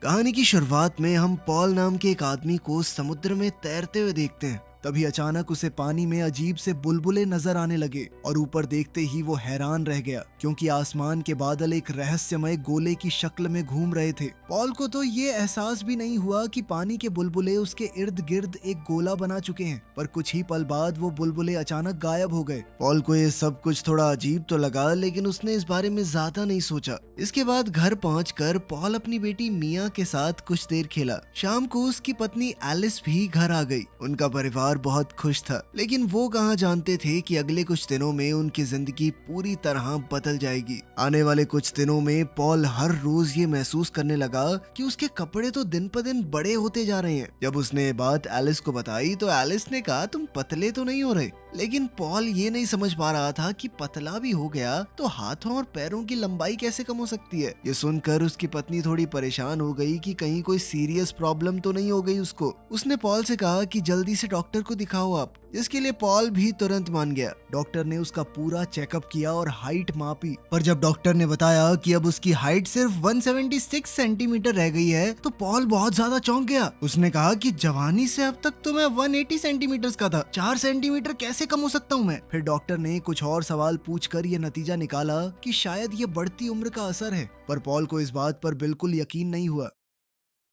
कहानी की शुरुआत में हम पॉल नाम के एक आदमी को समुद्र में तैरते हुए देखते हैं। तभी अचानक उसे पानी में अजीब से बुलबुले नजर आने लगे और ऊपर देखते ही वो हैरान रह गया क्योंकि आसमान के बादल एक रहस्यमय गोले की शक्ल में घूम रहे थे। पॉल को तो ये एहसास भी नहीं हुआ कि पानी के बुलबुले उसके इर्द गिर्द एक गोला बना चुके हैं, पर कुछ ही पल बाद वो बुलबुले अचानक गायब हो गए। पॉल को ये सब कुछ थोड़ा अजीब तो लगा, लेकिन उसने इस बारे में ज्यादा नहीं सोचा। इसके बाद घर पहुंचकर पॉल अपनी बेटी मिया के साथ कुछ देर खेला। शाम को उसकी पत्नी एलिस भी घर आ गई। उनका परिवार बहुत खुश था, लेकिन वो कहाँ जानते थे कि अगले कुछ दिनों में उनकी जिंदगी पूरी तरह बदल जाएगी। आने वाले कुछ दिनों में पॉल हर रोज ये महसूस करने लगा कि उसके कपड़े तो दिन पर दिन बड़े होते जा रहे हैं। जब उसने ये बात एलिस को बताई तो एलिस ने कहा, तुम पतले तो नहीं हो रहे। लेकिन पॉल ये नहीं समझ पा रहा था कि पतला भी हो गया तो हाथों और पैरों की लंबाई कैसे कम हो सकती है। ये सुनकर उसकी पत्नी थोड़ी परेशान हो गई कि कहीं कोई सीरियस प्रॉब्लम तो नहीं हो गई उसको। उसने पॉल से कहा कि जल्दी से डॉक्टर को दिखाओ आप। इसके लिए पॉल भी तुरंत मान गया। डॉक्टर ने उसका पूरा चेकअप किया और हाइट मापी, पर जब डॉक्टर ने बताया कि अब उसकी हाइट सिर्फ 176 सेंटीमीटर रह गई है तो पॉल बहुत ज्यादा चौंक गया। उसने कहा कि जवानी से अब तक तो मैं 180 सेंटीमीटर का था, 4 सेंटीमीटर कैसे कम हो सकता हूँ मैं। फिर डॉक्टर ने कुछ और सवाल पूछकर ये नतीजा निकाला कि शायद ये बढ़ती उम्र का असर है, पर पॉल को इस बात पर बिल्कुल यकीन नहीं हुआ।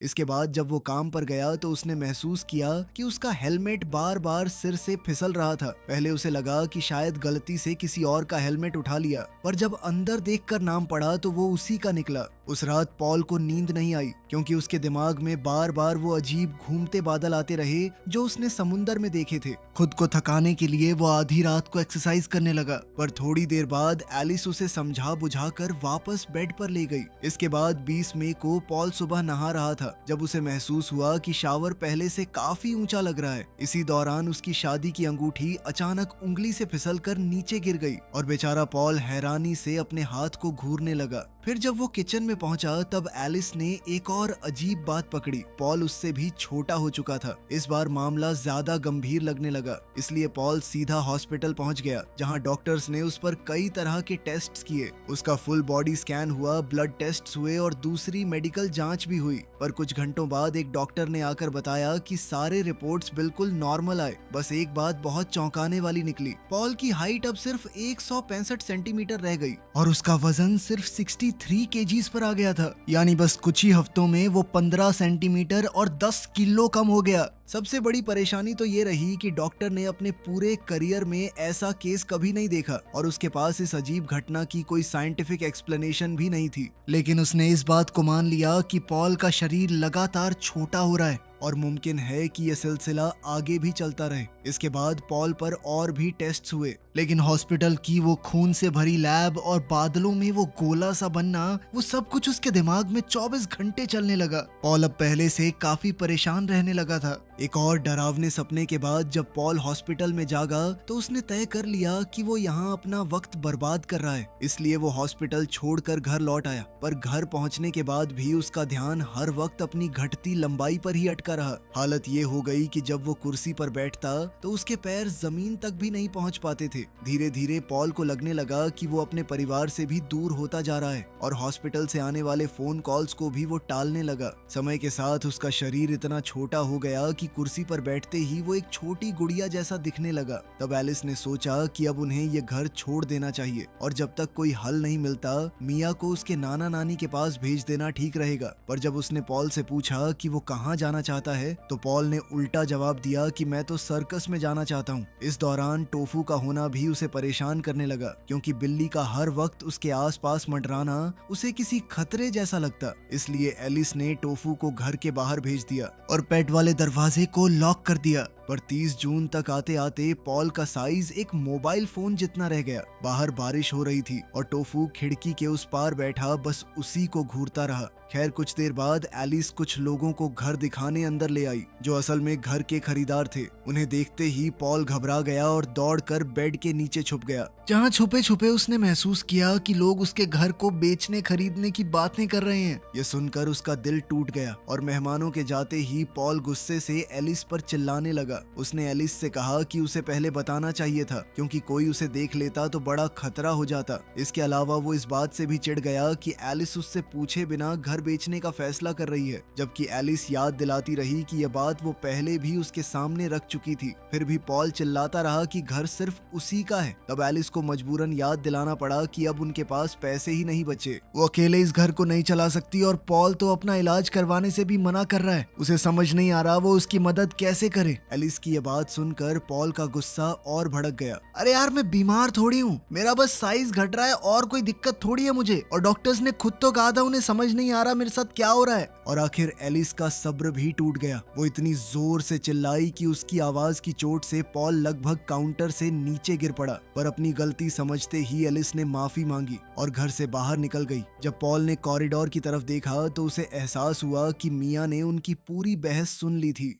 इसके बाद जब वो काम पर गया तो उसने महसूस किया कि उसका हेलमेट बार बार सिर से फिसल रहा था। पहले उसे लगा कि शायद गलती से किसी और का हेलमेट उठा लिया, पर जब अंदर देखकर नाम पढ़ा तो वो उसी का निकला। उस रात पॉल को नींद नहीं आई क्योंकि उसके दिमाग में बार बार वो अजीब घूमते बादल आते रहे जो उसने समुंदर में देखे थे। खुद को थकाने के लिए वो आधी रात को एक्सरसाइज करने लगा, पर थोड़ी देर बाद एलिस उसे समझा बुझाकर वापस बेड पर ले गई। इसके बाद 20 मई को पॉल सुबह नहा रहा था जब उसे महसूस हुआ कि शावर पहले से काफी ऊंचा लग रहा है। इसी दौरान उसकी शादी की अंगूठी अचानक उंगली से फिसलकर नीचे गिर गई और बेचारा पॉल हैरानी से अपने हाथ को घूरने लगा। फिर जब वो किचन में पहुंचा तब एलिस ने एक और अजीब बात पकड़ी। पॉल उससे भी छोटा हो चुका था। इस बार मामला ज्यादा गंभीर लगने लगा, इसलिए पॉल सीधा हॉस्पिटल पहुंच गया जहां डॉक्टर्स ने उस पर कई तरह के टेस्ट्स किए। उसका फुल बॉडी स्कैन हुआ, ब्लड टेस्ट्स हुए और दूसरी मेडिकल जांच भी हुई। पर कुछ घंटों बाद एक डॉक्टर ने आकर बताया कि सारे रिपोर्ट्स बिल्कुल नॉर्मल आए, बस एक बात बहुत चौंकाने वाली निकली। पॉल की हाइट अब सिर्फ 165 सेंटीमीटर रह गई और उसका वजन सिर्फ 63 केजीज पर आ गया था। यानी बस कुछ ही हफ्तों में वो 15 सेंटीमीटर और 10 किलो कम हो गया। सबसे बड़ी परेशानी तो ये रही कि डॉक्टर ने अपने पूरे करियर में ऐसा केस कभी नहीं देखा और उसके पास इस अजीब घटना की कोई साइंटिफिक एक्सप्लेनेशन भी नहीं थी। लेकिन उसने इस बात को मान लिया कि पॉल का शरीर लगातार छोटा हो रहा है और मुमकिन है कि यह सिलसिला आगे भी चलता रहे। इसके बाद पॉल पर और भी टेस्ट्स हुए, लेकिन हॉस्पिटल की वो खून से भरी लैब और बादलों में वो गोला सा बनना, वो सब कुछ उसके दिमाग में 24 घंटे चलने लगा। पॉल अब पहले से काफी परेशान रहने लगा था। एक और डरावने सपने के बाद जब पॉल हॉस्पिटल में जागा तो उसने तय कर लिया कि वो यहाँ अपना वक्त बर्बाद कर रहा है, इसलिए वो हॉस्पिटल छोड़कर घर लौट आया। पर घर पहुंचने के बाद भी उसका ध्यान हर वक्त अपनी घटती लंबाई पर ही अटका रहा। हालत ये हो गई कि जब वो कुर्सी पर बैठता तो उसके पैर जमीन तक भी नहीं पहुंच पाते थे। धीरे धीरे पॉल को लगने लगा कि वो अपने परिवार से भी दूर होता जा रहा है और हॉस्पिटल से आने वाले फोन कॉल्स को भी वो टालने लगा। समय के साथ उसका शरीर इतना छोटा हो गया कि कुर्सी पर बैठते ही वो एक छोटी गुड़िया जैसा दिखने लगा। तब एलिस ने सोचा कि अब उन्हें ये घर छोड़ देना चाहिए और जब तक कोई हल नहीं मिलता मिया को उसके नाना नानी के पास भेज देना ठीक रहेगा। पर जब उसने पॉल से पूछा कि वो कहाँ जाना चाहता है तो पॉल ने उल्टा जवाब दिया कि मैं तो सर्कस में जाना चाहता हूँ। इस दौरान टोफू का होना भी उसे परेशान करने लगा क्योंकि बिल्ली का हर वक्त उसके आसपास मंडराना उसे किसी खतरे जैसा लगता। इसलिए एलिस ने टोफू को घर के बाहर भेज दिया और पेट वाले दरवाजे को लॉक कर दिया। पर 30 जून तक आते आते पॉल का साइज एक मोबाइल फोन जितना रह गया। बाहर बारिश हो रही थी और टोफू खिड़की के उस पार बैठा बस उसी को घूरता रहा। खैर कुछ देर बाद एलिस कुछ लोगों को घर दिखाने अंदर ले आई जो असल में घर के खरीदार थे। उन्हें देखते ही पॉल घबरा गया और दौड़कर बेड के नीचे छुप गया, जहां छुपे छुपे उसने महसूस किया कि लोग उसके घर को बेचने खरीदने की बातें कर रहे हैं। ये सुनकर उसका दिल टूट गया और मेहमानों के जाते ही पॉल गुस्से से एलिस पर चिल्लाने लगा। लगा। उसने एलिस से कहा कि उसे पहले बताना चाहिए था, क्योंकि कोई उसे देख लेता तो बड़ा खतरा हो जाता। इसके अलावा वो इस बात से भी चिढ़ गया कि एलिस उससे पूछे बिना घर बेचने का फैसला कर रही है, जबकि एलिस याद दिलाती रही कि यह बात वो पहले भी उसके सामने रख चुकी थी। फिर भी पॉल चिल्लाता रहा कि घर सिर्फ उसी का है। तब एलिस को मजबूरन याद दिलाना पड़ा कि अब उनके पास पैसे ही नहीं बचे। वो अकेले इस घर को नहीं चला सकती और पॉल तो अपना इलाज करवाने से भी मना कर रहा है। उसे समझ नहीं आ रहा वो उसकी मदद कैसे करे। एलिस की यह बात सुनकर पॉल का गुस्सा और भड़क गया। अरे यार, मैं बीमार थोड़ी हूँ, मेरा बस साइज घट रहा है और कोई दिक्कत थोड़ी है मुझे, और डॉक्टर्स ने खुद तो कहा था उन्हें समझ नहीं आ रहा मेरे साथ क्या हो रहा है। और आखिर एलिस का सब्र भी टूट गया। वो इतनी जोर से चिल्लाई कि उसकी आवाज की चोट से पॉल लगभग काउंटर से नीचे गिर पड़ा। पर अपनी गलती समझते ही एलिस ने माफी मांगी और घर से बाहर निकल गई। जब पॉल ने कॉरिडोर की तरफ देखा तो उसे एहसास हुआ कि मिया ने उनकी पूरी बहस सुन ली थी।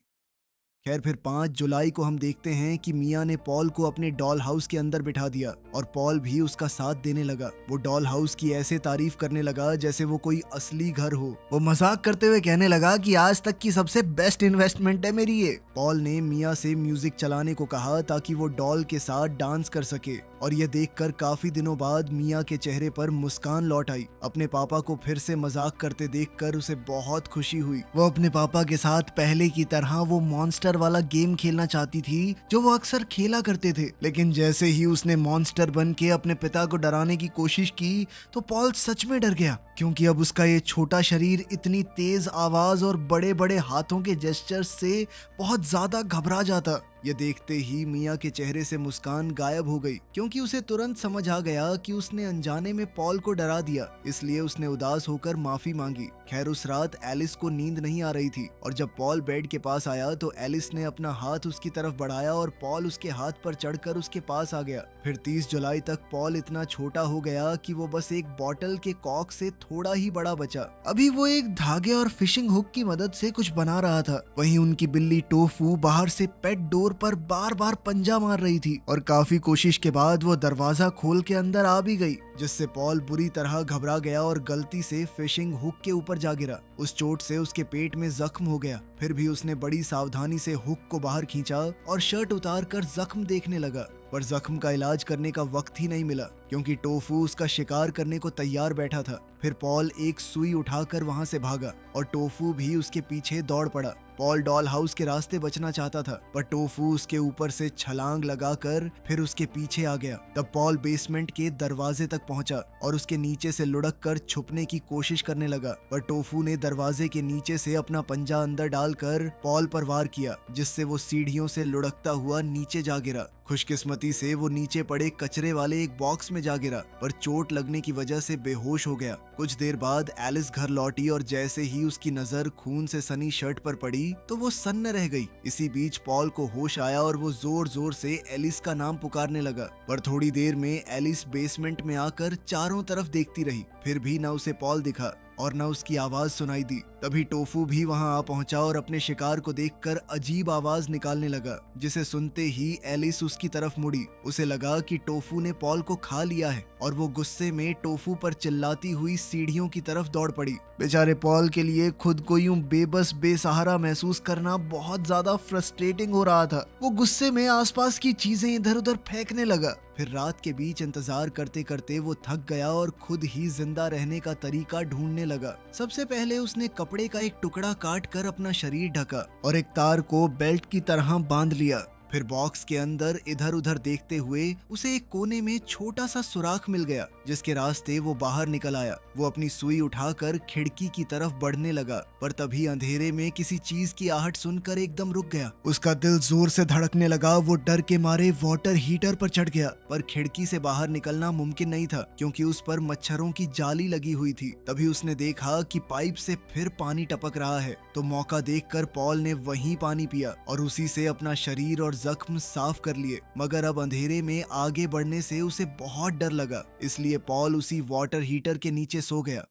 खैर, फिर 5 जुलाई को हम देखते हैं कि मिया ने पॉल को अपने डॉल हाउस के अंदर बिठा दिया और पॉल भी उसका साथ देने लगा। वो डॉल हाउस की ऐसे तारीफ करने लगा जैसे वो कोई असली घर हो। वो मजाक करते हुए कहने लगा कि आज तक की सबसे बेस्ट इन्वेस्टमेंट है मेरी ये। पॉल ने मिया से म्यूजिक चलाने को कहा ताकि वो डॉल के साथ डांस कर सके, और यह देखकर काफी दिनों बाद मिया के चेहरे पर मुस्कान लौट आई। अपने पापा को फिर से मजाक करते देखकर उसे बहुत खुशी हुई। वो अपने पापा के साथ पहले की तरह वो मॉन्स्टर वाला गेम खेलना चाहती थी जो वो अक्सर खेला करते थे। लेकिन जैसे ही उसने मॉन्स्टर बन के अपने पिता को डराने की कोशिश की तो पॉल सच में डर गया, क्योंकि अब उसका ये छोटा शरीर इतनी तेज आवाज और बड़े बड़े हाथों के जेस्चर्स से बहुत ज्यादा घबरा जाता। ये देखते ही मिया के चेहरे से मुस्कान गायब हो गई, क्योंकि उसे तुरंत समझ आ गया कि उसने अनजाने में पॉल को डरा दिया। इसलिए उसने उदास होकर माफी मांगी। खैर, उस रात एलिस को नींद नहीं आ रही थी, और जब पॉल बेड के पास आया तो एलिस ने अपना हाथ उसकी तरफ बढ़ाया और पॉल उसके हाथ पर चढ़कर उसके पास आ गया। फिर 30 जुलाई तक पॉल इतना छोटा हो गया कि वो बस एक बॉटल के कॉक से थोड़ा ही बड़ा बचा। अभी वो एक धागे और फिशिंग हुक की मदद से कुछ बना रहा था। वहीं उनकी बिल्ली टोफू बाहर से पेट डोर पर बार बार पंजा मार रही थी, और काफी कोशिश के बाद वो दरवाजा खोल के अंदर आ भी गई, जिससे पॉल बुरी तरह घबरा गया और गलती से फिशिंग हुक के ऊपर जा गिरा। उस चोट से उसके पेट में जख्म हो गया। फिर भी उसने बड़ी सावधानी से हुक को बाहर खींचा और शर्ट उतार कर जख्म देखने लगा, पर जख्म का इलाज करने का वक्त ही नहीं मिला, क्योंकि टोफू उसका शिकार करने को तैयार बैठा था। फिर पॉल एक सुई उठाकर वहां से भागा और टोफू भी उसके पीछे दौड़ पड़ा। पॉल डॉल हाउस के रास्ते बचना चाहता था, पर टोफू उसके ऊपर से छलांग लगाकर फिर उसके पीछे आ गया। तब पॉल बेसमेंट के दरवाजे तक पहुंचा और उसके नीचे से लुढ़क कर छुपने की कोशिश करने लगा, पर टोफू ने दरवाजे के नीचे से अपना पंजा अंदर डालकर पॉल पर वार किया, जिससे वो सीढ़ियों से लुढ़कता हुआ नीचे जा गिरा। खुशकिस्मती से वो नीचे पड़े कचरे वाले एक बॉक्स में जा गिरा, पर चोट लगने की वजह से बेहोश हो गया। कुछ देर बाद एलिस घर लौटी और जैसे ही उसकी नजर खून से सनी शर्ट पर पड़ी तो वो सन्न रह गई। इसी बीच पॉल को होश आया और वो जोर जोर से एलिस का नाम पुकारने लगा, पर थोड़ी देर में एलिस बेसमेंट में आकर चारों तरफ देखती रही। फिर भी न उसे पॉल दिखा और न उसकी आवाज सुनाई दी। तभी टोफू भी वहां आ पहुंचा और अपने शिकार को देखकर अजीब आवाज निकालने लगा, जिसे सुनते ही एलिस उसकी तरफ मुड़ी। उसे लगा कि टोफू ने पॉल को खा लिया है और वो गुस्से में टोफू पर चिल्लाती हुई सीढ़ियों की तरफ दौड़ पड़ी। बेचारे पॉल के लिए खुद को यूं बेबस बेसहारा महसूस करना बहुत ज्यादा फ्रस्ट्रेटिंग हो रहा था। वो गुस्से में आसपास की चीजें इधर उधर फेंकने लगा। फिर रात के बीच इंतजार करते करते वो थक गया और खुद ही जिंदा रहने का तरीका ढूंढने लगा। सबसे पहले उसने कपड़े का एक टुकड़ा काट कर अपना शरीर ढका और एक तार को बेल्ट की तरह बांध लिया। फिर बॉक्स के अंदर इधर उधर देखते हुए उसे एक कोने में छोटा सा सुराख मिल गया, जिसके रास्ते वो बाहर निकल आया। वो अपनी सुई उठाकर खिड़की की तरफ बढ़ने लगा, पर तभी अंधेरे में किसी चीज की आहट सुनकर एकदम रुक गया। उसका दिल जोर से धड़कने लगा। वो डर के मारे वाटर हीटर पर चढ़ गया, पर खिड़की से बाहर निकलना मुमकिन नहीं था, क्योंकि उस पर मच्छरों की जाली लगी हुई थी। तभी उसने देखा कि पाइप से फिर पानी टपक रहा है, तो मौका देखकर पॉल ने वहीं पानी पिया और उसी से अपना शरीर और जख्म साफ कर लिए। मगर अब अंधेरे में आगे बढ़ने से उसे बहुत डर लगा, इसलिए पॉल उसी वाटर हीटर के नीचे सो गया।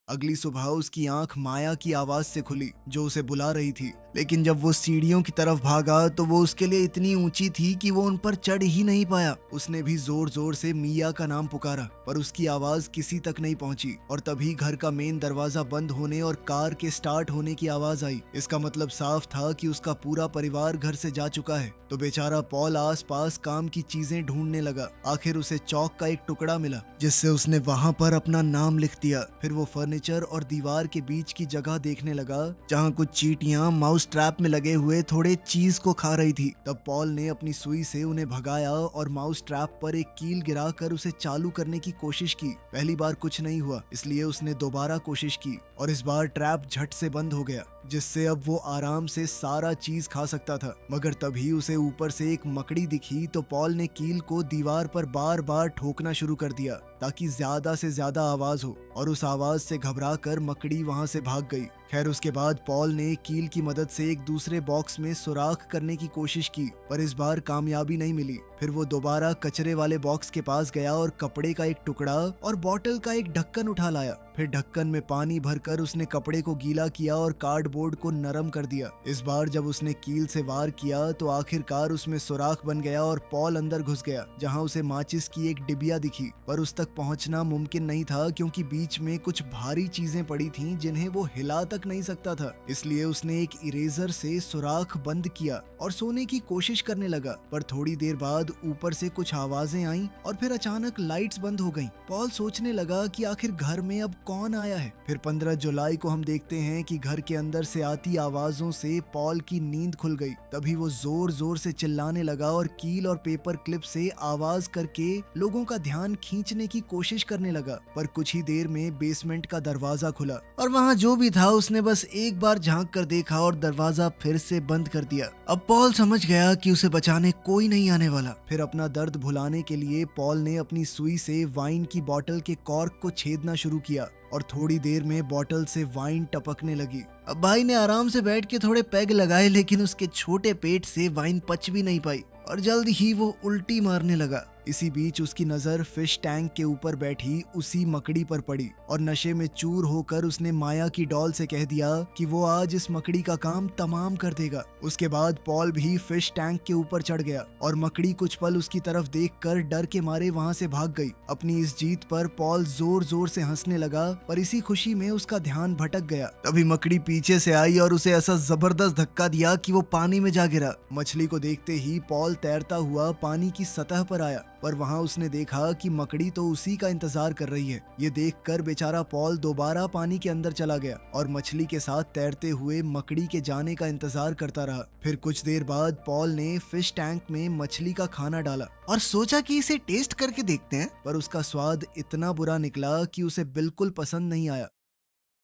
अगली सुबह उसकी आंख माया की आवाज से खुली जो उसे बुला रही थी, लेकिन जब वो सीढ़ियों की तरफ भागा तो वो उसके लिए इतनी ऊंची थी कि वो उन पर चढ़ ही नहीं पाया। उसने भी जोर जोर से मिया का नाम पुकारा पर उसकी आवाज किसी तक नहीं पहुंची और तभी घर का मेन दरवाजा बंद होने और कार के स्टार्ट होने की आवाज आई। इसका मतलब साफ था कि उसका पूरा परिवार घर से जा चुका है। तो बेचारा पॉल आसपास काम की चीजें ढूंढने लगा। आखिर उसे चौक का एक टुकड़ा मिला जिससे उसने वहां पर अपना नाम लिख दिया। फिर वो फर्नीचर और दीवार के बीच की जगह देखने लगा जहां कुछ चींटियां माउस ट्रैप में लगे हुए थोड़े चीज को खा रही थी। तब पॉल ने अपनी सुई से उन्हें भगाया और माउस ट्रैप पर एक कील गिराकर उसे चालू करने की कोशिश की। पहली बार कुछ नहीं हुआ, इसलिए उसने दोबारा कोशिश की और इस बार ट्रैप झट से बंद हो गया, जिससे अब वो आराम से सारा चीज खा सकता था। मगर तभी उसे ऊपर से एक मकड़ी दिखी तो पॉल ने कील को दीवार पर बार बार ठोकना शुरू कर दिया ताकि ज्यादा से ज्यादा आवाज हो, और उस आवाज से घबरा कर मकड़ी वहां से भाग गई। खैर उसके बाद पॉल ने कील की मदद से एक दूसरे बॉक्स में सुराख करने की कोशिश की पर इस बार कामयाबी नहीं मिली। फिर वो दोबारा कचरे वाले बॉक्स के पास गया और कपड़े का एक टुकड़ा और बॉटल का एक ढक्कन उठा लाया। फिर ढक्कन में पानी भरकर उसने कपड़े को गीला किया और कार्डबोर्ड को नरम कर दिया। इस बार जब उसने कील से वार किया तो आखिरकार उसमें सुराख बन गया और पॉल अंदर घुस गया जहां उसे माचिस की एक डिबिया दिखी, पर उस तक पहुंचना मुमकिन नहीं था क्योंकि बीच में कुछ भारी चीजें पड़ी थीं जिन्हें वो हिला तक नहीं सकता था। इसलिए उसने एक इरेजर से सुराख बंद किया और सोने की कोशिश करने लगा। पर थोड़ी देर बाद ऊपर से कुछ आवाजें आईं और फिर अचानक लाइट्स बंद हो गईं। पॉल सोचने लगा कि आखिर घर में अब कौन आया है। फिर 15 जुलाई को हम देखते हैं कि घर के अंदर से आती आवाजों से पॉल की नींद खुल गई। तभी वो जोर जोर से चिल्लाने लगा और कील और पेपर क्लिप से आवाज करके लोगों का ध्यान खींचने की कोशिश करने लगा। पर कुछ ही देर में बेसमेंट का दरवाजा खुला और वहाँ जो भी था उसने बस एक बार झांक कर देखा और दरवाजा फिर से बंद कर दिया। अब पॉल समझ गया कि उसे बचाने कोई नहीं आने वाला। फिर अपना दर्द भुलाने के लिए पॉल ने अपनी सुई से वाइन की बोतल के कॉर्क को छेदना शुरू किया और थोड़ी देर में बोतल से वाइन टपकने लगी। अब भाई ने आराम से बैठ के थोड़े पैग लगाए लेकिन उसके छोटे पेट से वाइन पच भी नहीं पाई और जल्द ही वो उल्टी मारने लगा। इसी बीच उसकी नजर फिश टैंक के ऊपर बैठी उसी मकड़ी पर पड़ी और नशे में चूर होकर उसने माया की डॉल से कह दिया कि वो आज इस मकड़ी का काम तमाम कर देगा। उसके बाद पॉल भी फिश टैंक के ऊपर चढ़ गया और मकड़ी कुछ पल उसकी तरफ देखकर डर के मारे वहां से भाग गई। अपनी इस जीत पर पॉल जोर जोर से हंसने लगा पर इसी खुशी में उसका ध्यान भटक गया। तभी मकड़ी पीछे से आई और उसे ऐसा जबरदस्त धक्का दिया कि वो पानी में जा गिरा। मछली को देखते ही पॉल तैरता हुआ पानी की सतह पर आया पर वहां उसने देखा कि मकड़ी तो उसी का इंतजार कर रही है। ये देखकर बेचारा पॉल दोबारा पानी के अंदर चला गया और मछली के साथ तैरते हुए मकड़ी के जाने का इंतजार करता रहा। फिर कुछ देर बाद पॉल ने फिश टैंक में मछली का खाना डाला और सोचा कि इसे टेस्ट करके देखते हैं, पर उसका स्वाद इतना बुरा निकला कि उसे बिल्कुल पसंद नहीं आया।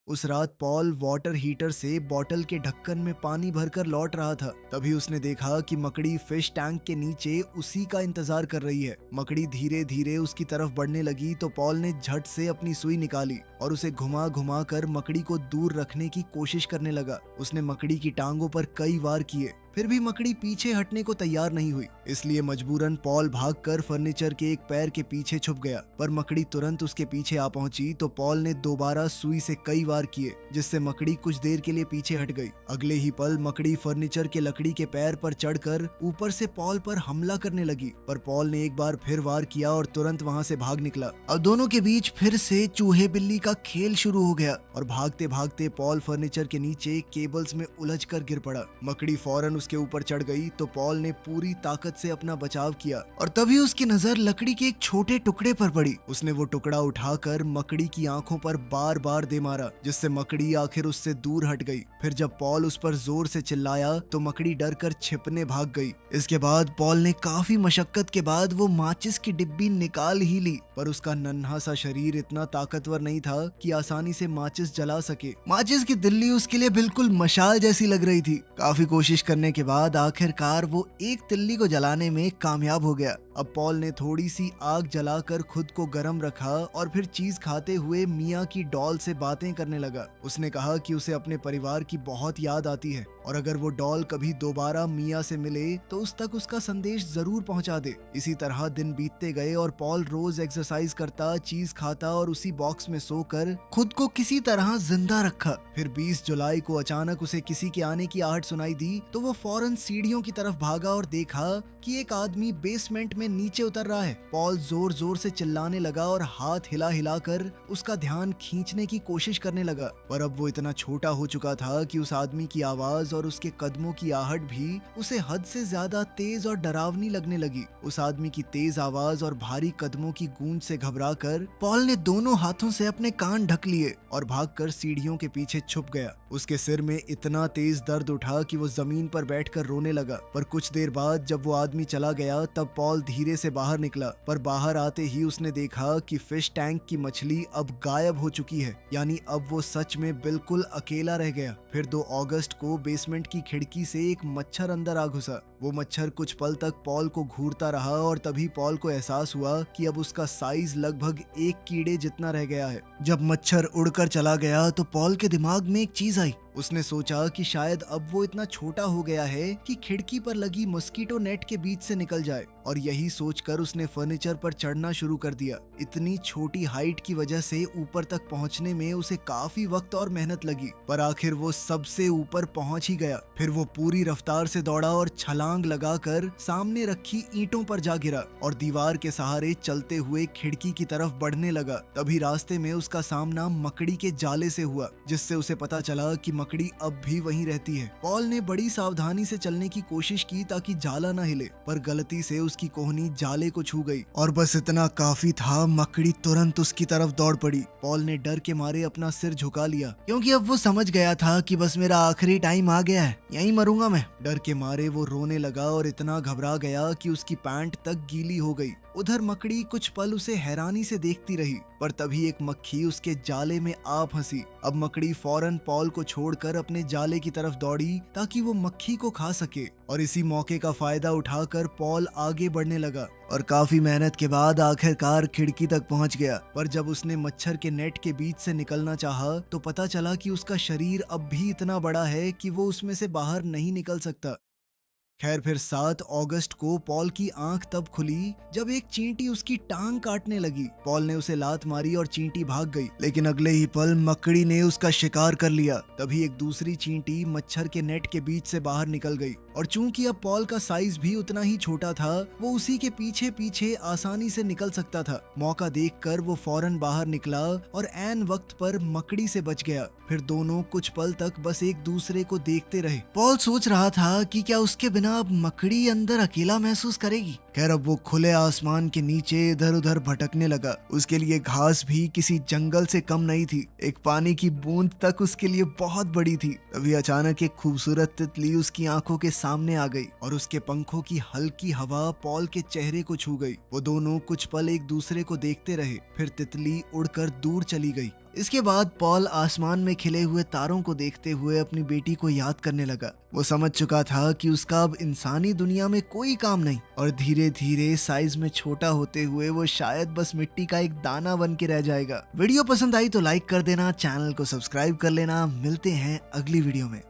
उस रात पॉल वाटर हीटर से बोतल के ढक्कन में पानी भरकर लौट रहा था। तभी उसने देखा कि मकड़ी फिश टैंक के नीचे उसी का इंतजार कर रही है। मकड़ी धीरे धीरे उसकी तरफ बढ़ने लगी तो पॉल ने झट से अपनी सुई निकाली और उसे घुमा घुमा कर मकड़ी को दूर रखने की कोशिश करने लगा। उसने मकड़ी की टांगों पर कई वार किए, फिर भी मकड़ी पीछे हटने को तैयार नहीं हुई। इसलिए मजबूरन पॉल भागकर फर्नीचर के एक पैर के पीछे छुप गया, पर मकड़ी तुरंत उसके पीछे आ पहुंची तो पॉल ने दोबारा सुई से कई वार किए, जिससे मकड़ी कुछ देर के लिए पीछे हट गई। अगले ही पल मकड़ी फर्नीचर के लकड़ी के पैर पर चढ़कर ऊपर से पॉल पर हमला करने लगी, पर पॉल ने एक बार फिर वार किया और तुरंत वहां से भाग निकला। अब दोनों के बीच फिर से चूहे बिल्ली का खेल शुरू हो गया और भागते भागते पॉल फर्नीचर के नीचे केबल्स में उलझकर गिर पड़ा। मकड़ी फौरन उसके ऊपर चढ़ गई तो पॉल ने पूरी ताकत से अपना बचाव किया और तभी उसकी नजर लकड़ी के एक छोटे टुकड़े पर पड़ी। उसने वो टुकड़ा उठाकर मकड़ी की आंखों पर बार बार दे मारा, जिससे मकड़ी आखिर उससे दूर हट गई। फिर जब पॉल उस पर जोर से चिल्लाया तो मकड़ी डर कर छिपने भाग गई। इसके बाद पॉल ने काफी मशक्कत के बाद वो माचिस की डिब्बी निकाल ही ली, पर उसका नन्हा सा शरीर इतना ताकतवर नहीं था कि आसानी से माचिस जला सके। माचिस की दिल्ली उसके लिए बिल्कुल मशाल जैसी लग रही थी। काफी कोशिश करने करने के बाद आखिरकार वो एक तिल्ली को जलाने में कामयाब हो गया। अब पॉल ने थोड़ी सी आग जलाकर खुद को गर्म रखा और फिर चीज खाते हुए मिया की डॉल से बातें करने लगा। उसने कहा कि उसे अपने परिवार की बहुत याद आती है और अगर वो डॉल कभी दोबारा मिया से मिले तो उस तक उसका संदेश जरूर पहुंचा दे। इसी तरह दिन बीतते गए और पॉल रोज एक्सरसाइज करता, चीज खाता और उसी बॉक्स में सोकर खुद को किसी तरह जिंदा रखा। फिर 20 जुलाई को अचानक उसे किसी के आने की आहट सुनाई दी तो वो फौरन सीढ़ियों की तरफ भागा और देखा कि एक आदमी बेसमेंट में नीचे उतर रहा है। पॉल जोर जोर से चिल्लाने लगा और हाथ हिला हिला कर उसका ध्यान खींचने की कोशिश करने लगा, पर अब वो इतना छोटा हो चुका था कि उस आदमी की आवाज और उसके कदमों की आहट भी उसे हद से ज्यादा तेज और डरावनी लगने लगी। उस आदमी की तेज आवाज और भारी कदमों की गूंज से घबराकर पॉल ने दोनों हाथों से अपने कान ढक लिए और भागकर सीढ़ियों के पीछे छुप गया। उसके सिर में इतना तेज दर्द उठा कि वो जमीन पर बैठकर रोने लगा। पर कुछ देर बाद जब वो आदमी चला गया तब पॉल धीरे से बाहर निकला, पर बाहर आते ही उसने देखा कि फिश टैंक की मछली अब गायब हो चुकी है, यानी अब वो सच में बिल्कुल अकेला रह गया। फिर 2 अगस्त को बेसमेंट की खिड़की से एक मच्छर अंदर आ घुसा। वो मच्छर कुछ पल तक पॉल को घूरता रहा और तभी पॉल को एहसास हुआ कि अब उसका साइज लगभग एक कीड़े जितना रह गया है। जब मच्छर उड़कर चला गया तो पॉल के दिमाग में एक चीज आई। उसने सोचा कि शायद अब वो इतना छोटा हो गया है कि खिड़की पर लगी मस्कीटो नेट के बीच से निकल जाए, और यही सोचकर उसने फर्नीचर पर चढ़ना शुरू कर दिया। इतनी छोटी हाइट की वजह से ऊपर तक पहुंचने में उसे काफी वक्त और मेहनत लगी, पर आखिर वो सबसे ऊपर पहुंच ही गया। फिर वो पूरी रफ्तार से दौड़ा और छलांग लगाकर सामने रखी ईंटों पर जा गिरा और दीवार के सहारे चलते हुए खिड़की की तरफ बढ़ने लगा। तभी रास्ते में उसका सामना मकड़ी के जाले से हुआ, जिससे उसे पता चला कि मकड़ी अब भी वहीं रहती है। पॉल ने बड़ी सावधानी से चलने की कोशिश की ताकि जाला न हिले, पर गलती से उसकी कोहनी जाले को छू गई और बस इतना काफी था, मकड़ी तुरंत उसकी तरफ दौड़ पड़ी। पॉल ने डर के मारे अपना सिर झुका लिया, क्योंकि अब वो समझ गया था कि बस मेरा आखिरी टाइम आ गया है, यहीं मरूंगा मैं। डर के मारे वो रोने लगा और इतना घबरा गया कि उसकी पैंट तक गीली हो गई। उधर मकड़ी कुछ पल उसे हैरानी से देखती रही, पर तभी एक मक्खी उसके जाले में आ फंसी। अब मकड़ी फौरन पॉल को छोड़कर अपने जाले की तरफ दौड़ी ताकि वो मक्खी को खा सके, और इसी मौके का फायदा उठाकर पॉल आगे बढ़ने लगा और काफी मेहनत के बाद आखिरकार खिड़की तक पहुंच गया। पर जब उसने मच्छर के नेट के बीच से निकलना चाहा तो पता चला कि उसका शरीर अब भी इतना बड़ा है कि वो उसमें से बाहर नहीं निकल सकता। खैर, फिर 7 अगस्त को पॉल की आंख तब खुली जब एक चींटी उसकी टांग काटने लगी। पॉल ने उसे लात मारी और चींटी भाग गई, लेकिन अगले ही पल मकड़ी ने उसका शिकार कर लिया। तभी एक दूसरी चींटी मच्छर के नेट के बीच से बाहर निकल गई, और चूंकि अब पॉल का साइज भी उतना ही छोटा था, वो उसी के पीछे पीछे आसानी से निकल सकता था। मौका देखकर वो फौरन बाहर निकला और ऐन वक्त पर मकड़ी से बच गया। फिर दोनों कुछ पल तक बस एक दूसरे को देखते रहे। पॉल सोच रहा था कि क्या उसके बिना अब मकड़ी अंदर अकेला महसूस करेगी। खैर, अब वो खुले आसमान के नीचे इधर उधर भटकने लगा। उसके लिए घास भी किसी जंगल से कम नहीं थी, एक पानी की बूंद तक उसके लिए बहुत बड़ी थी। तभी अचानक एक खूबसूरत तितली उसकी आंखों के सामने आ गई और उसके पंखों की हल्की हवा पॉल के चेहरे को छू गई। वो दोनों कुछ पल एक दूसरे को देखते रहे, फिर तितली उड़कर दूर चली गई। इसके बाद पॉल आसमान में खिले हुए तारों को देखते हुए अपनी बेटी को याद करने लगा। वो समझ चुका था कि उसका अब इंसानी दुनिया में कोई काम नहीं, और धीरे धीरे साइज में छोटा होते हुए वो शायद बस मिट्टी का एक दाना बन के रह जाएगा। वीडियो पसंद आई तो लाइक कर देना, चैनल को सब्सक्राइब कर लेना। मिलते हैं अगली वीडियो में।